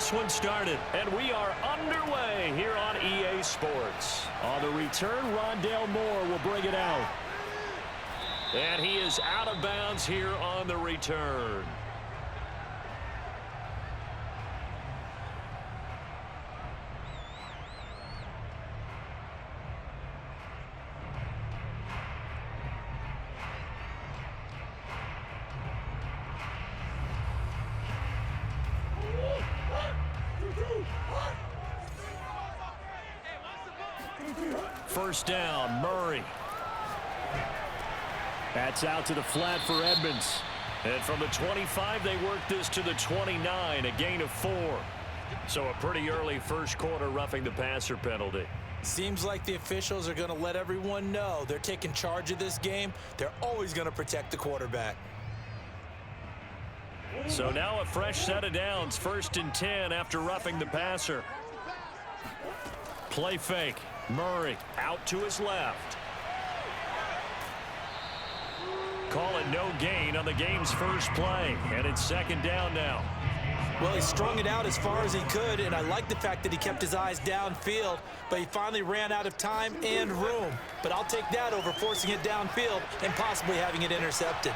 this one started, and we are underway here on EA Sports. On the return, Rondale Moore will bring it out. And he is out of bounds here on the return. First down, Murray. That's out to the flat for Edmonds. And from the 25, they work this to the 29, a gain of 4. So a pretty early first quarter roughing the passer penalty. Seems like the officials are going to let everyone know they're taking charge of this game. They're always going to protect the quarterback. So now a fresh set of downs, 1st and 10 after roughing the passer. Play fake. Murray out to his left. Call it no gain on the game's first play, and it's 2nd down now. Well, he strung it out as far as he could, and I like the fact that he kept his eyes downfield, but he finally ran out of time and room. But I'll take that over forcing it downfield and possibly having it intercepted.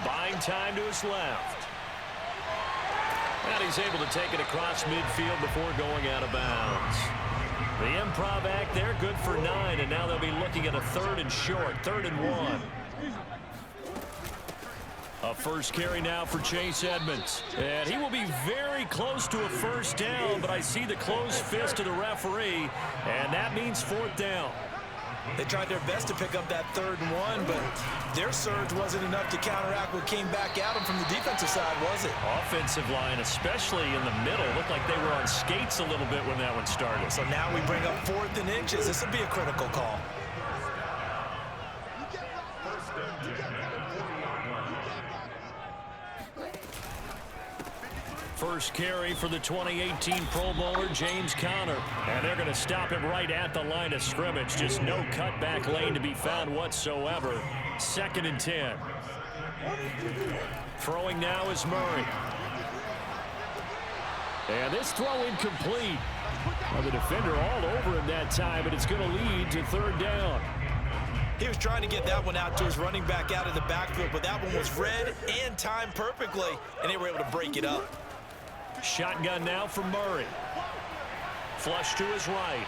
Buying time to his left. And he's able to take it across midfield before going out of bounds. The improv act there, good for 9, and now they'll be looking at a 3rd and short, 3rd and 1. A first carry now for Chase Edmonds. And he will be very close to a first down, but I see the closed fist of the referee, and that means 4th down. They tried their best to pick up that 3rd and 1, but their surge wasn't enough to counteract what came back at them from the defensive side, was it? Offensive line, especially in the middle, looked like they were on skates a little bit when that one started. So now we bring up 4th and inches. This will be a critical call. First carry for the 2018 Pro Bowler, James Conner. And they're going to stop him right at the line of scrimmage. Just no cutback lane to be found whatsoever. 2nd and 10. Throwing now is Murray. And this throw incomplete. Well, the defender all over him that time, but it's going to lead to 3rd down. He was trying to get that one out to his running back out of the backfield, but that one was read and timed perfectly, and they were able to break it up. Shotgun now for Murray. Flush to his right.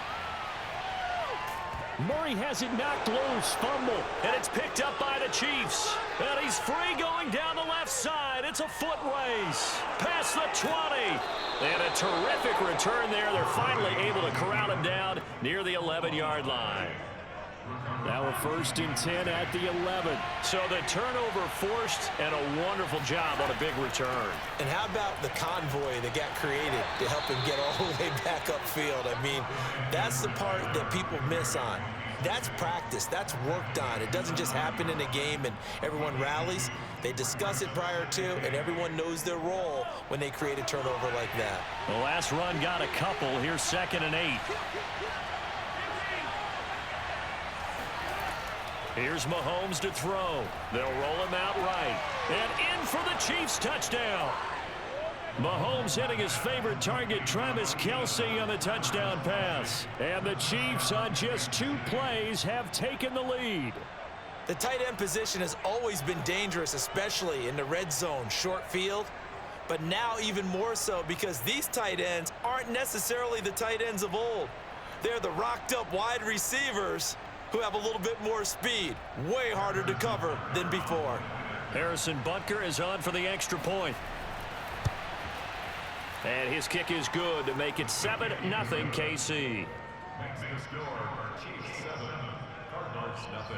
Murray has it knocked loose. Fumble. And it's picked up by the Chiefs. And he's free going down the left side. It's a foot race. Past the 20. And a terrific return there. They're finally able to corral him down near the 11-yard line. Now a 1st and 10 at the 11. So the turnover forced, and a wonderful job on a big return. And how about the convoy that got created to help him get all the way back upfield? I mean, that's the part that people miss on. That's practice. That's worked on. It doesn't just happen in a game and everyone rallies. They discuss it prior to, and everyone knows their role when they create a turnover like that. The last run got a couple. Here's 2nd and 8. Here's Mahomes to throw. They'll roll him out right. And in for the Chiefs touchdown. Mahomes hitting his favorite target, Travis Kelce, on the touchdown pass. And the Chiefs, on just 2 plays, have taken the lead. The tight end position has always been dangerous, especially in the red zone, short field. But now even more so because these tight ends aren't necessarily the tight ends of old. They're the rocked-up wide receivers who have a little bit more speed. Way harder to cover than before. Harrison Butker is on for the extra point. And his kick is good to make it 7-0 KC. Next to score, Chiefs 7, Cardinals nothing.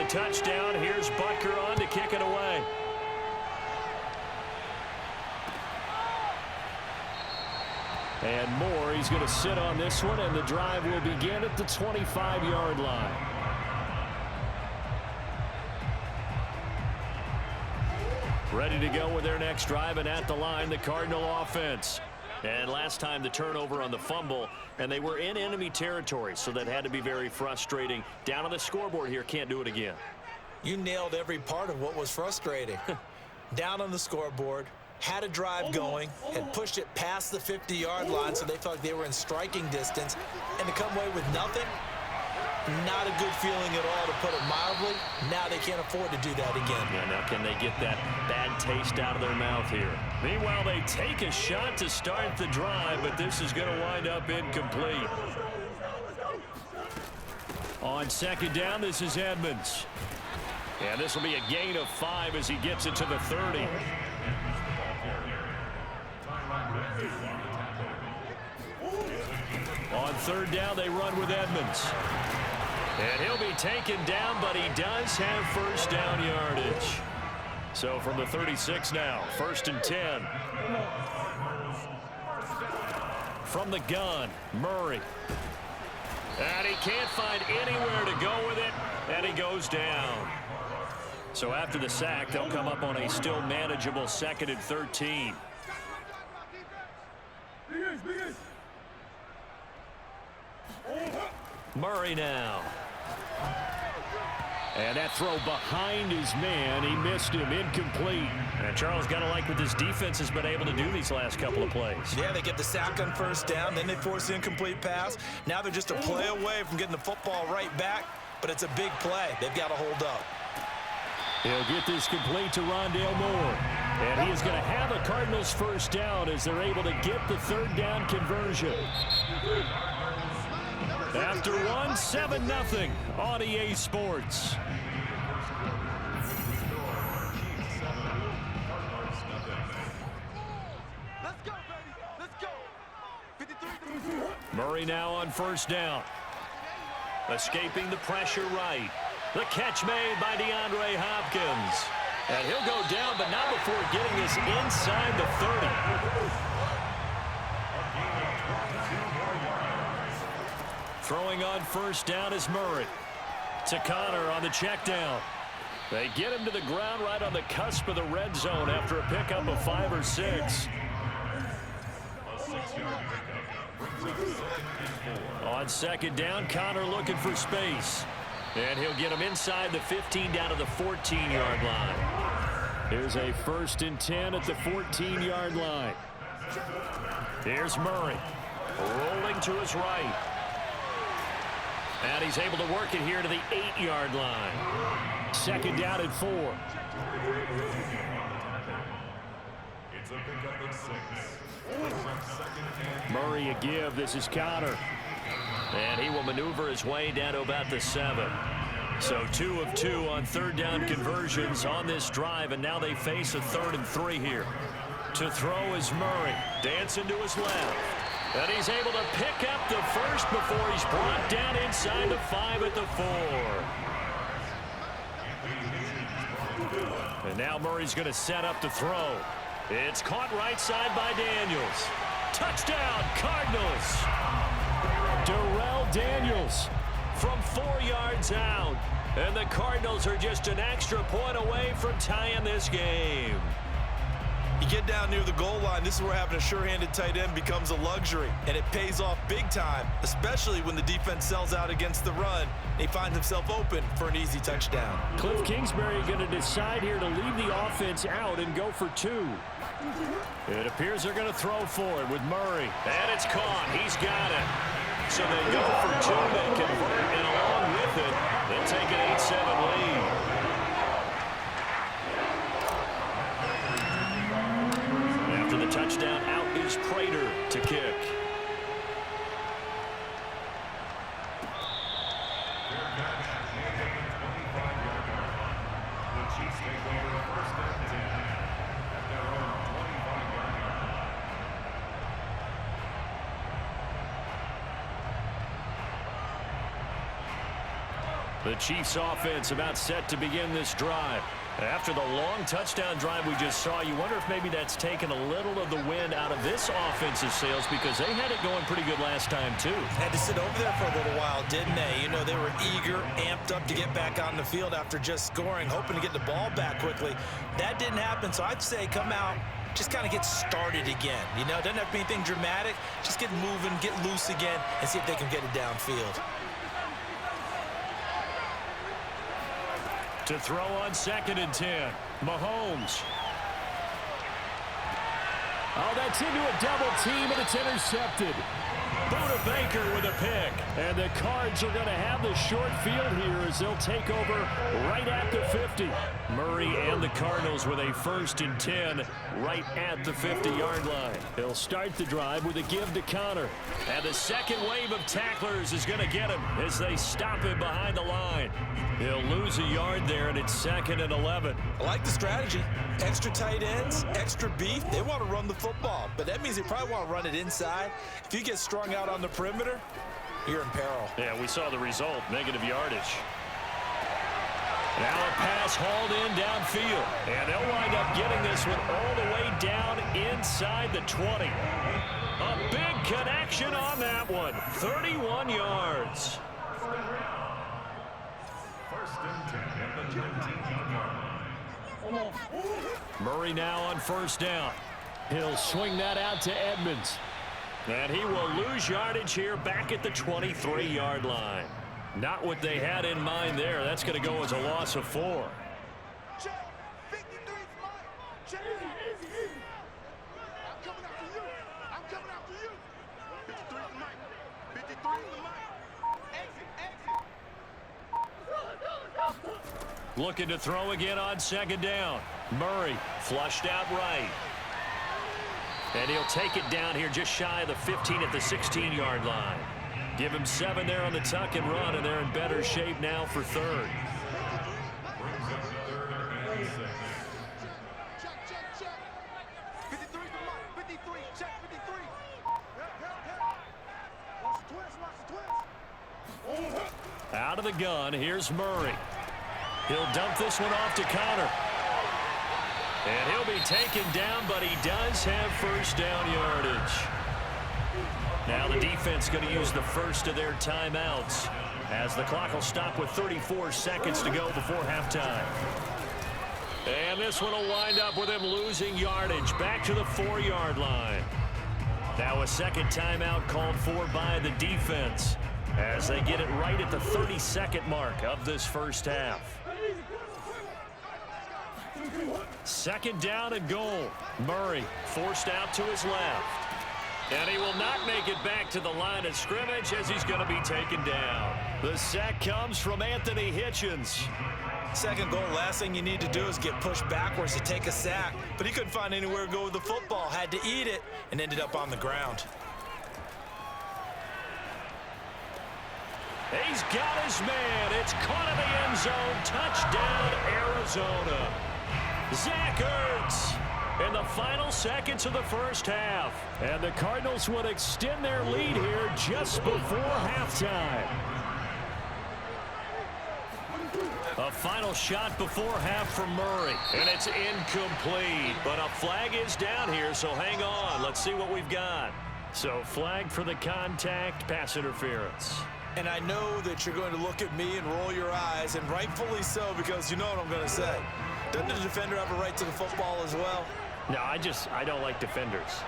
Touchdown. Here's Butker on to kick it away. And Moore, he's going to sit on this one, and the drive will begin at the 25-yard line. Ready to go with their next drive, and at the line, the Cardinal offense. And last time the turnover on the fumble, and they were in enemy territory, so that had to be very frustrating. Down on the scoreboard here, can't do it again. You nailed every part of what was frustrating. Down on the scoreboard, had a drive going, had pushed it past the 50-yard line so they felt like they were in striking distance, and to come away with nothing, not a good feeling at all, to put it mildly. Now they can't afford to do that again. Yeah, now can they get that bad taste out of their mouth here? Meanwhile, they take a shot to start the drive, but this is going to wind up incomplete. On second down, this is Edmonds. And this will be a gain of 5 as he gets it to the 30. On third down, they run with Edmonds. And he'll be taken down, but he does have first down yardage. So from the 36 now, 1st and 10. From the gun, Murray. And he can't find anywhere to go with it, and he goes down. So after the sack, they'll come up on a still manageable 2nd and 13. Murray now. And that throw behind his man, he missed him, incomplete. And Charles, got to like what this defense has been able to do these last couple of plays. Yeah, they get the sack on first down, then they force the incomplete pass. Now they're just a play away from getting the football right back, but it's a big play. They've got to hold up. He'll get this complete to Rondale Moore. And he is going to have a Cardinals first down as they're able to get the third down conversion. After 7-0 on EA Sports. Let's go, baby. Let's go. 53. Murray now on first down. Escaping the pressure right. The catch made by DeAndre Hopkins. And he'll go down, but not before getting this inside the 30. Throwing on first down is Murray. To Connor on the check down. They get him to the ground right on the cusp of the red zone after a pickup of 5 or 6. On second down, Connor looking for space. And he'll get him inside the 15 down to the 14-yard line. Here's a 1st and 10 at the 14-yard line. Here's Murray. Rolling to his right. And he's able to work it here to the 8-yard line. 2nd down and 4. It's a pickup of 6. Murray a give. This is Connor. And he will maneuver his way down to about the 7. So 2 of 2 on third down conversions on this drive, and now they face a 3rd and 3 here. To throw is Murray. Dancing to his left. And he's able to pick up the first before he's brought down inside the 5 at the 4. And now Murray's going to set up to throw. It's caught right side by Daniels. Touchdown, Cardinals. Darrell Daniels from 4 yards out. And the Cardinals are just an extra point away from tying this game. You get down near the goal line, this is where having a sure-handed tight end becomes a luxury, and it pays off big time, especially when the defense sells out against the run. He finds himself open for an easy touchdown. Cliff Kingsbury going to decide here to leave the offense out and go for 2. It appears they're going to throw for it with Murray. And it's caught. He's got it. So they go for 2. They convert, and along with it, they take an 8-7 lead. After the touchdown, out is Prater to kick. The Chiefs offense about set to begin this drive. After the long touchdown drive we just saw, you wonder if maybe that's taken a little of the wind out of this offensive sails, because they had it going pretty good last time too. Had to sit over there for a little while, didn't they? You know, they were eager, amped up to get back on the field after just scoring, hoping to get the ball back quickly. That didn't happen, so I'd say come out, just kind of get started again. You know, it doesn't have to be anything dramatic. Just get moving, get loose again, and see if they can get it downfield. To throw on 2nd and 10. Mahomes. Oh, that's into a double team, and it's intercepted. Buda Baker with a pick. And the Cards are going to have the short field here as they'll take over right at the 50. Murray and the Cardinals with a 1st and 10 right at the 50-yard line. They'll start the drive with a give to Connor. And the second wave of tacklers is going to get him as they stop him behind the line. He'll lose a yard there, and it's 2nd and 11. I like the strategy. Extra tight ends, extra beef. They want to run the football, but that means they probably want to run it inside. If you get strung out on the perimeter, you're in peril. Yeah, we saw the result, negative yardage. Now a pass hauled in downfield, and they'll wind up getting this one all the way down inside the 20. A big connection on that one, 31 yards. 1st and 10 at the 19-yard line. Murray now on 1st down. He'll swing that out to Edmonds. And he will lose yardage here back at the 23-yard line. Not what they had in mind there. That's going to go as a loss of 4. Check. 53's mine. Check. I'm coming after you. I'm coming after you. 53's mine. 53's mine. Exit. Looking to throw again on 2nd down. Murray flushed out right. And he'll take it down here just shy of the 15 at the 16-yard line. Give him 7 there on the tuck and run, and they're in better shape now for 3rd. Brings up 3rd and 6. Check. 53's the mine. 53. Check 53. Watch the twist. Out of the gun, here's Murray. He'll dump this one off to Connor. And he'll be taken down, but he does have 1st down yardage. Now the defense going to use the first of their timeouts as the clock will stop with 34 seconds to go before halftime. And this one will wind up with him losing yardage back to the 4-yard line. Now a 2nd timeout called for by the defense as they get it right at the 30-second mark of this 1st half. 2nd down and goal. Murray forced out to his left. And he will not make it back to the line of scrimmage as he's going to be taken down. The sack comes from Anthony Hitchens. 2nd goal, last thing you need to do is get pushed backwards to take a sack. But he couldn't find anywhere to go with the football. Had to eat it and ended up on the ground. He's got his man. It's caught in the end zone. Touchdown, Arizona. Zach Ertz in the final seconds of the 1st half. And the Cardinals would extend their lead here just before halftime. A final shot before half from Murray. And it's incomplete. But a flag is down here, so hang on. Let's see what we've got. So flag for the contact, pass interference. And I know that you're going to look at me and roll your eyes, and rightfully so, because you know what I'm going to say. Doesn't the defender have a right to the football as well? No, I don't like defenders.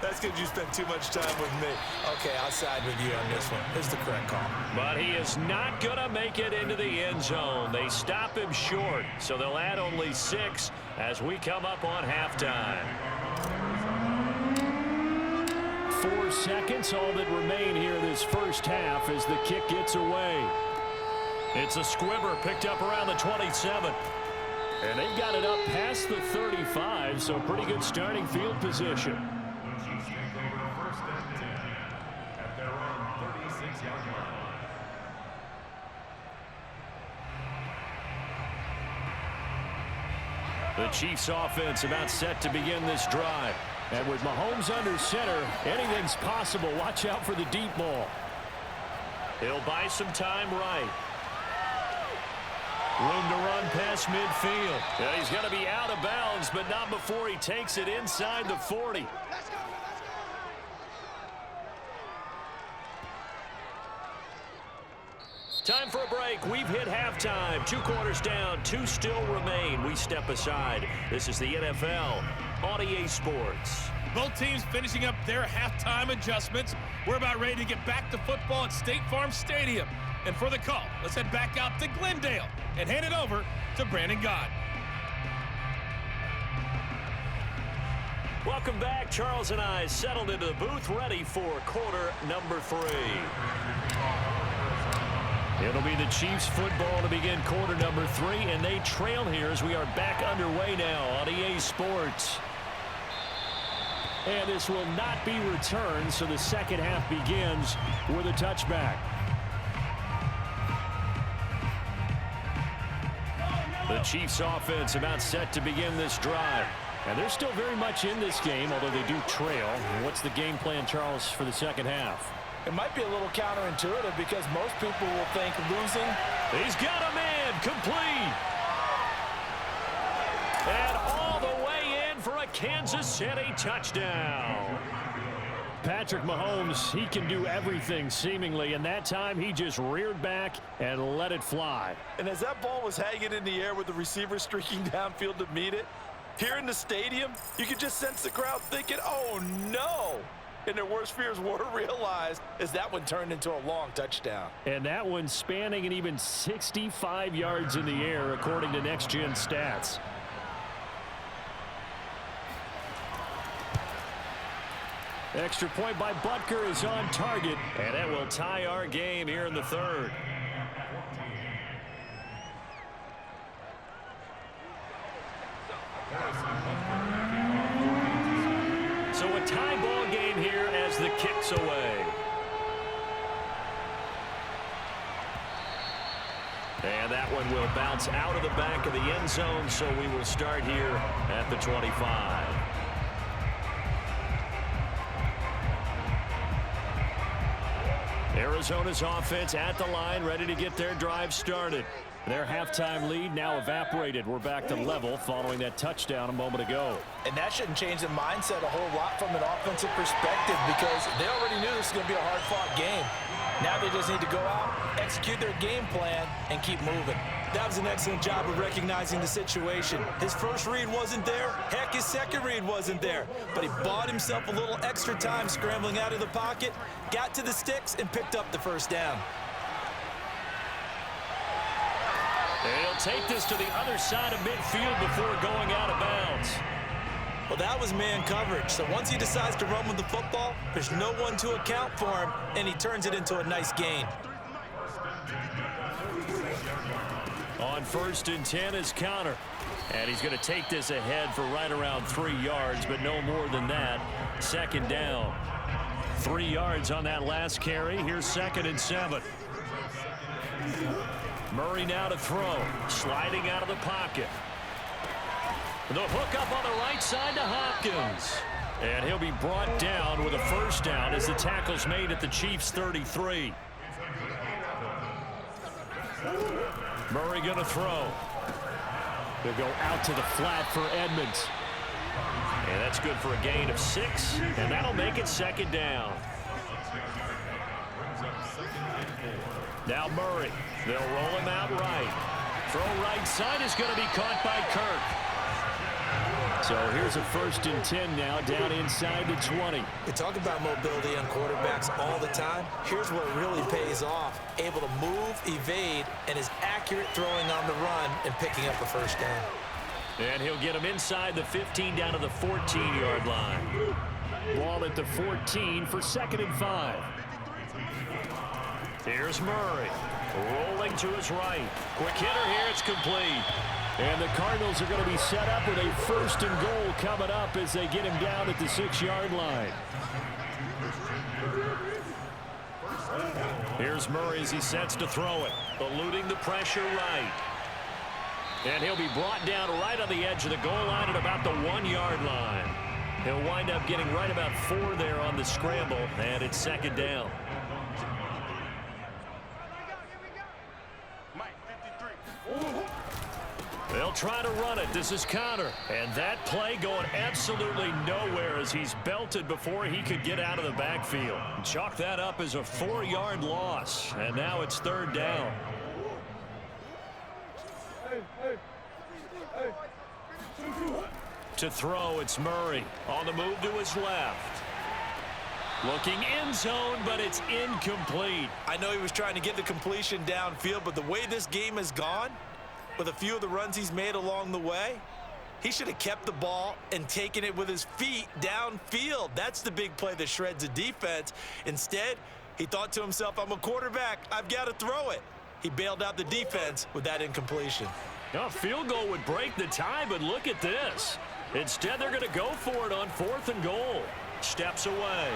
That's because you spent too much time with me. Okay, I'll side with you on this one. It's the correct call. But he is not going to make it into the end zone. They stop him short, so they'll add only 6 as we come up on halftime. 4 seconds, all that remain here this 1st half as the kick gets away. It's a squibber picked up around the 27. And they've got it up past the 35, so pretty good starting field position. The Chiefs take over 1st and 10 at their own 36-yard line. The Chiefs offense about set to begin this drive. And with Mahomes under center, anything's possible. Watch out for the deep ball. He'll buy some time right. Room to run past midfield. And he's going to be out of bounds, but not before he takes it inside the 40. Time for a break. We've hit halftime. 2 quarters down. 2 still remain. We step aside. This is the NFL on EA Sports. Both teams finishing up their halftime adjustments. We're about ready to get back to football at State Farm Stadium. And for the call, let's head back out to Glendale and hand it over to Brandon Gott. Welcome back. Charles and I settled into the booth, ready for quarter number 3. It'll be the Chiefs football to begin quarter number 3, and they trail here as we are back underway now on EA Sports. And this will not be returned, so the second half begins with a touchback. The Chiefs offense about set to begin this drive. And they're still very much in this game, although they do trail. What's the game plan, Charles, for the second half? It might be a little counterintuitive because most people will think losing. He's got a man complete. And all the way in for a Kansas City touchdown. Patrick Mahomes, he can do everything seemingly, and that time he just reared back and let it fly. And as that ball was hanging in the air with the receiver streaking downfield to meet it, here in the stadium, you could just sense the crowd thinking, oh no. And their worst fears were realized as that one turned into a long touchdown. And that one spanning and even 65 yards in the air, according to Next Gen Stats. Extra point by Butker is on target, and that will tie our game here in the third. So a tie ball game here as the kick's away. And that one will bounce out of the back of the end zone, so we will start here at the 25. Arizona's offense at the line, ready to get their drive started. Their halftime lead now evaporated. We're back to level following that touchdown a moment ago. And that shouldn't change the mindset a whole lot from an offensive perspective because they already knew this was going to be a hard-fought game. Now they just need to go out, execute their game plan, and keep moving. That was an excellent job of recognizing the situation. His first read wasn't there. Heck, his second read wasn't there. But he bought himself a little extra time scrambling out of the pocket, got to the sticks, and picked up the first down. He'll take this to the other side of midfield before going out of bounds. Well, that was man coverage. So once he decides to run with the football, there's no one to account for him, and he turns it into a nice gain. On 1st and 10 is counter. And he's going to take this ahead for right around 3 yards, but no more than that. Second down. 3 yards on that last carry. Here's 2nd and 7. Murray now to throw. Sliding out of the pocket. The hook up on the right side to Hopkins. And he'll be brought down with a first down as the tackle's made at the Chiefs' 33. Murray going to throw. They'll go out to the flat for Edmonds. And that's good for a gain of 6. And that'll make it 2nd down. Now Murray. They'll roll him out right. Throw right side is going to be caught by Kirk. So here's a 1st and 10 now down inside the 20. We talk about mobility on quarterbacks all the time. Here's where it really pays off. Able to move, evade, and is accurate throwing on the run and picking up a first down. And he'll get him inside the 15 down to the 14-yard line. Ball at the 14 for 2nd and 5. Here's Murray. Rolling to his right. Quick hitter here. It's complete. And the Cardinals are going to be set up with a 1st and goal coming up as they get him down at the 6-yard line. Here's Murray as he sets to throw it. Eluding the pressure right. And he'll be brought down right on the edge of the goal line at about the 1-yard line. He'll wind up getting right about 4 there on the scramble, and it's 2nd down. They'll try to run it. This is Connor. And that play going absolutely nowhere as he's belted before he could get out of the backfield. Chalk that up as a 4-yard loss. And now it's 3rd down. To throw, it's Murray. On the move to his left. Looking end zone, but it's incomplete. I know he was trying to get the completion downfield, but the way this game has gone, with a few of the runs he's made along the way, he should have kept the ball and taken it with his feet downfield. That's the big play that shreds a defense. Instead, he thought to himself, I'm a quarterback. I've got to throw it. He bailed out the defense with that incompletion. A field goal would break the tie, but look at this. Instead, they're going to go for it on 4th and goal. Steps away.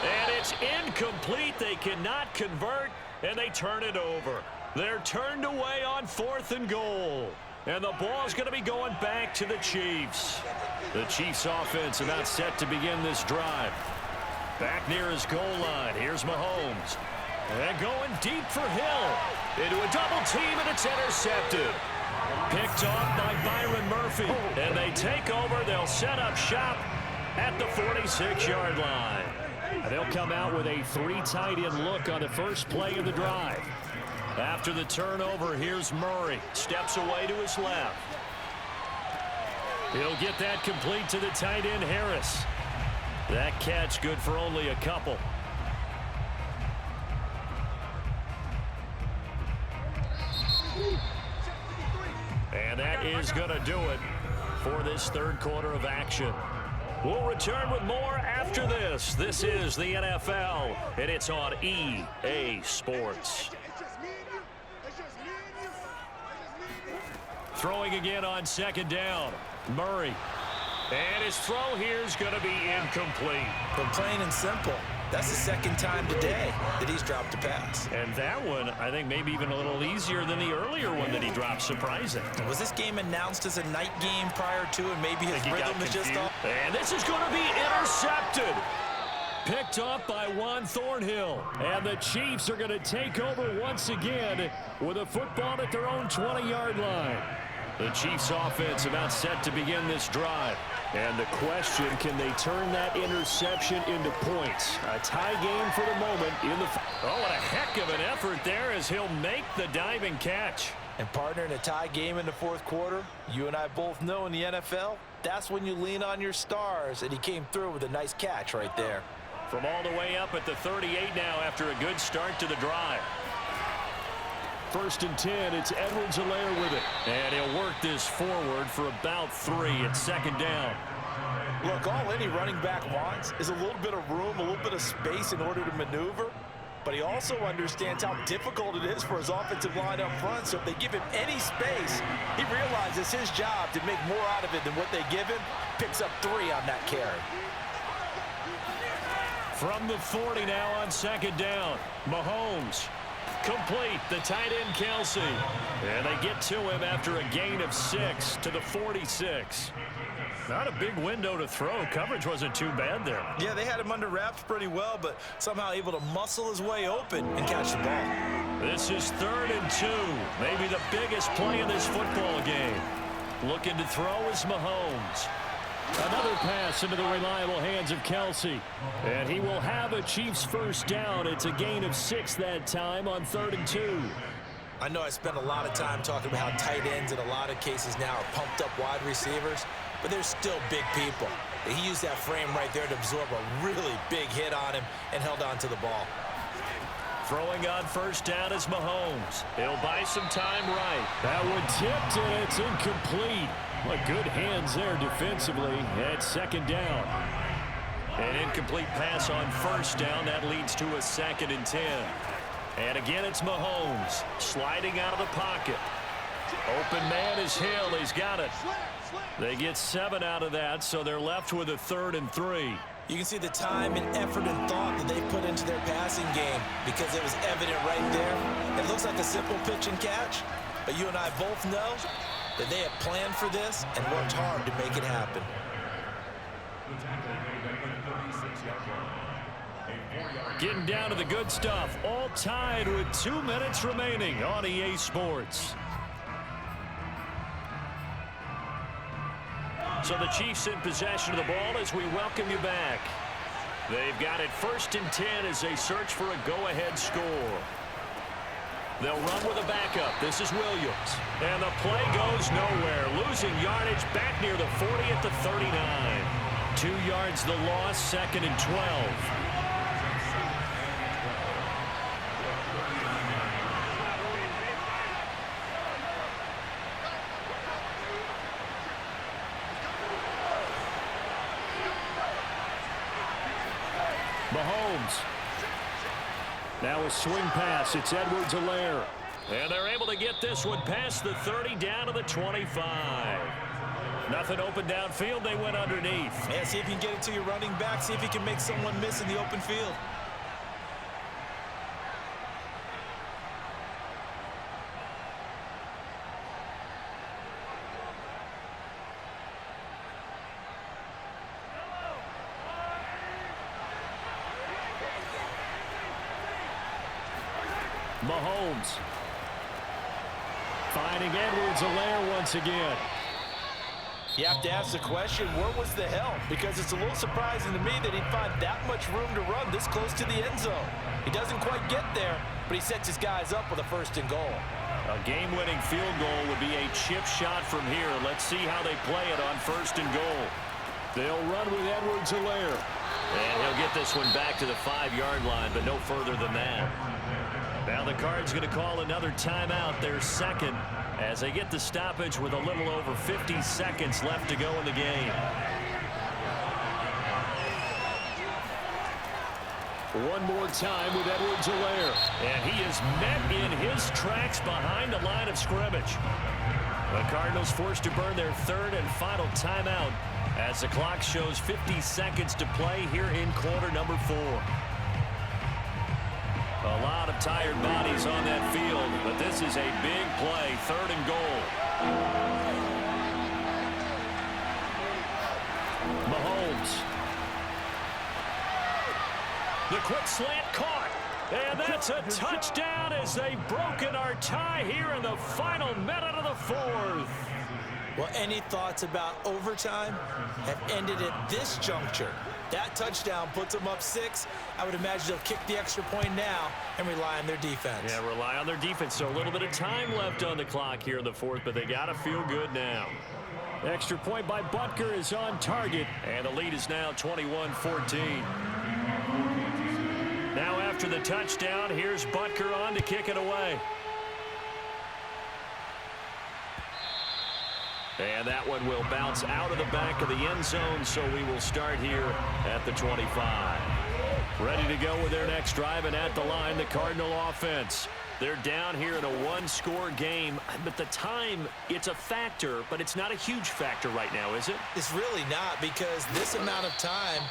And it's incomplete. They cannot convert, and they turn it over. They're turned away on 4th and goal. And the ball's going to be going back to the Chiefs. The Chiefs offense about set to begin this drive. Back near his goal line. Here's Mahomes. And going deep for Hill. Into a double team, and it's intercepted. Picked off by Byron Murphy. And they take over. They'll set up shop at the 46-yard line. And they'll come out with a 3 tight end look on the first play of the drive. After the turnover, here's Murray. Steps away to his left. He'll get that complete to the tight end, Harris. That catch good for only a couple. And that is going to do it for this 3rd quarter of action. We'll return with more after this. This is the NFL, and it's on EA Sports. Throwing again on 2nd down. Murray. And his throw here is going to be incomplete. But plain and simple, that's the 2nd time today that he's dropped a pass. And that one, I think, maybe even a little easier than the earlier one that he dropped. Surprising. Was this game announced as a night game prior to, and maybe his rhythm is just off? And this is going to be intercepted. Picked off by Juan Thornhill. And the Chiefs are going to take over once again with a football at their own 20-yard line. The Chiefs offense about set to begin this drive. And the question, can they turn that interception into points? A tie game for the moment in the... Oh, what a heck of an effort there as he'll make the diving catch. And partner, in a tie game in the 4th quarter, you and I both know in the NFL, that's when you lean on your stars, and he came through with a nice catch right there. From all the way up at the 38 now after a good start to the drive. 1st and 10, it's Edwards-Helaire with it. And he'll work this forward for about 3 at 2nd down. Look, all any running back wants is a little bit of room, a little bit of space in order to maneuver. But he also understands how difficult it is for his offensive line up front. So if they give him any space, he realizes his job to make more out of it than what they give him. Picks up 3 on that carry. From the 40 now on 2nd down. Mahomes. Complete, the tight end Kelsey. And they get to him after a gain of 6 to the 46. Not a big window to throw. Coverage wasn't too bad there. Yeah, they had him under wraps pretty well, but somehow able to muscle his way open and catch the ball. This is 3rd and 2. Maybe the biggest play in this football game. Looking to throw is Mahomes. Another pass into the reliable hands of Kelsey. And he will have a Chiefs 1st down. It's a gain of 6 that time on 3rd and 2. I know I spent a lot of time talking about how tight ends in a lot of cases now are pumped up wide receivers, but they're still big people. He used that frame right there to absorb a really big hit on him and held on to the ball. Throwing on 1st down is Mahomes. He'll buy some time right. That one tipped, and it's incomplete. Well, good hands there defensively at 2nd down. An incomplete pass on 1st down. That leads to a 2nd and 10. And again, it's Mahomes sliding out of the pocket. Open man is Hill. He's got it. They get 7 out of that, so they're left with a 3rd and 3. You can see the time and effort and thought that they put into their passing game because it was evident right there. It looks like a simple pitch and catch, but you and I both know that they have planned for this and worked hard to make it happen. Getting down to the good stuff. All tied with 2 minutes remaining on EA Sports. So the Chiefs in possession of the ball as we welcome you back. They've got it 1st and 10 as they search for a go-ahead score. They'll run with a backup. This is Williams. And the play goes nowhere. Losing yardage back near the 40 at the 39. 2 yards the loss, 2nd and 12. Mahomes. Now a swing pass. It's Edwards-Helaire. And they're able to get this one past the 30 down to the 25. Nothing open downfield. They went underneath. Yeah, see if you can get it to your running back. See if you can make someone miss in the open field. Mahomes finding Edwards-Helaire once again. You have to ask the question, where was the help? Because it's a little surprising to me that he'd find that much room to run this close to the end zone. He doesn't quite get there, but he sets his guys up with a 1st and goal. A game-winning field goal would be a chip shot from here. Let's see how they play it on 1st and goal. They'll run with Edwards-Helaire. And he'll get this one back to the 5-yard line, but no further than that. Now the Cards going to call another timeout, their 2nd, as they get the stoppage with a little over 50 seconds left to go in the game. One more time with Edwards-Helaire. And he is met in his tracks behind the line of scrimmage. The Cardinals forced to burn their 3rd and final timeout as the clock shows 50 seconds to play here in quarter number 4. A lot of tired bodies on that field, but this is a big play, 3rd and goal. Mahomes. The quick slant caught. And that's a touchdown as they've broken our tie here in the final minute of the 4th. Well, any thoughts about overtime have ended at this juncture. That touchdown puts them up 6. I would imagine they'll kick the extra point now and rely on their defense. Yeah, rely on their defense. So a little bit of time left on the clock here in the 4th, but they got to feel good now. Extra point by Butker is on target, and the lead is now 21-14. Now after the touchdown, here's Butker on to kick it away. And that one will bounce out of the back of the end zone, so we will start here at the 25. Ready to go with their next drive, and at the line, the Cardinal offense. They're down here in a 1-score game, but the time, it's a factor, but it's not a huge factor right now, is it? It's really not, because this amount of time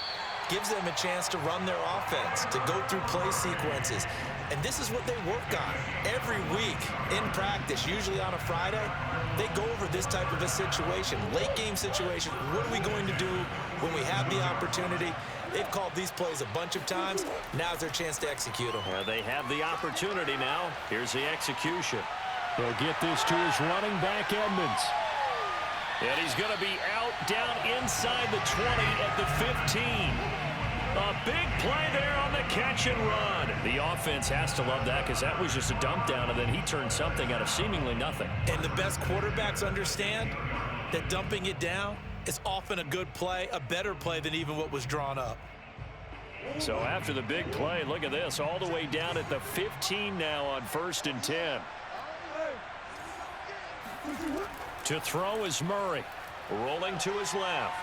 gives them a chance to run their offense, to go through play sequences. And this is what they work on every week in practice, usually on a Friday. They go over this type of a situation, late game situation. What are we going to do when we have the opportunity? They've called these plays a bunch of times. Now's their chance to execute them. Well, they have the opportunity now. Here's the execution. He'll get this to his running back, Edmonds. And he's going to be out down inside the 20 at the 15. A big play there on the catch and run. The offense has to love that because that was just a dump down, and then he turned something out of seemingly nothing. And the best quarterbacks understand that dumping it down is often a good play, a better play than even what was drawn up. So after the big play, look at this, all the way down at the 15 now on 1st and 10. To throw is Murray, rolling to his left.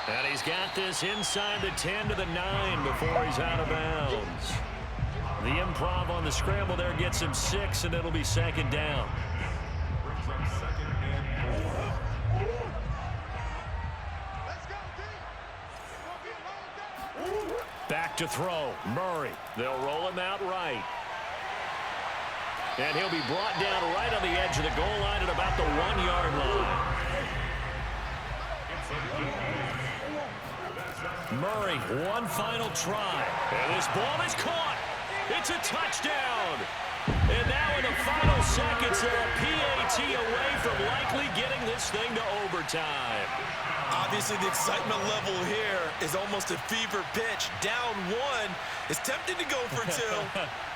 And he's got this inside the 10 to the 9 before he's out of bounds. The improv on the scramble there gets him 6, and it'll be 2nd down. Back to throw, Murray. They'll roll him out right. And he'll be brought down right on the edge of the goal line at about the 1-yard line. Murray, one final try. And this ball is caught. It's a touchdown. And now in the final seconds, they're a PAT away from likely getting this thing to overtime. Obviously, the excitement level here is almost a fever pitch. Down one. It's tempting to go for two.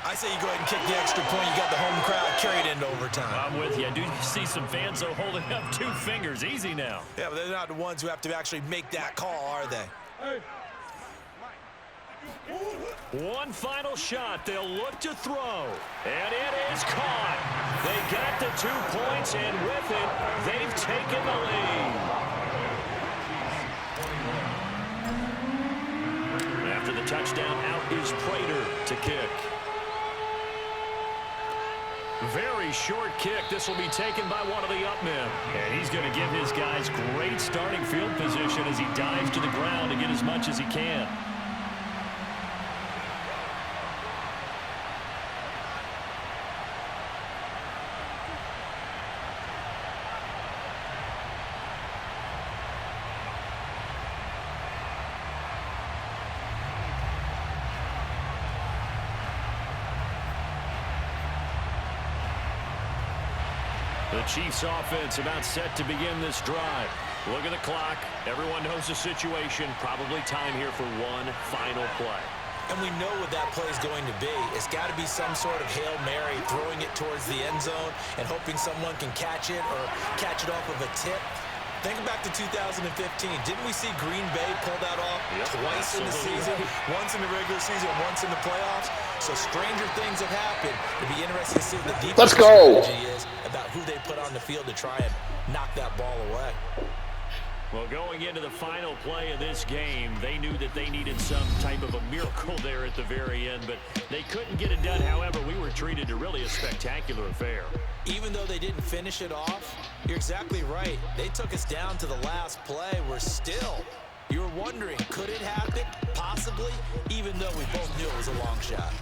I say you go ahead and kick the extra point. You got the home crowd carried into overtime. I'm with you. I do see some fans, though, holding up 2 fingers. Easy now. Yeah, but they're not the ones who have to actually make that call, are they? One final shot. They'll look to throw. And it is caught. They got the 2 points, and with it, they've taken the lead. After the touchdown, out is Prater to kick. Very short kick. This will be taken by one of the up men. And he's going to give his guys great starting field position as he dives to the ground to get as much as he can. The Chiefs offense about set to begin this drive. Look at the clock. Everyone knows the situation. Probably time here for one final play. And we know what that play is going to be. It's got to be some sort of Hail Mary, throwing it towards the end zone and hoping someone can catch it or catch it off of a tip. Think back to 2015. Didn't we see Green Bay pull that off twice in the season? Once in the regular season, once in the playoffs. So stranger things have happened. It'd be interesting to see what the defense strategy is about who they put on the field to try and knock that ball away. Well, going into the final play of this game, they knew that they needed some type of a miracle there at the very end, but they couldn't get it done. However, we were treated to really a spectacular affair. Even though they didn't finish it off, you're exactly right. They took us down to the last play. We're still, you were wondering, could it happen? Possibly, even though we both knew it was a long shot.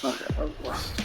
Okay,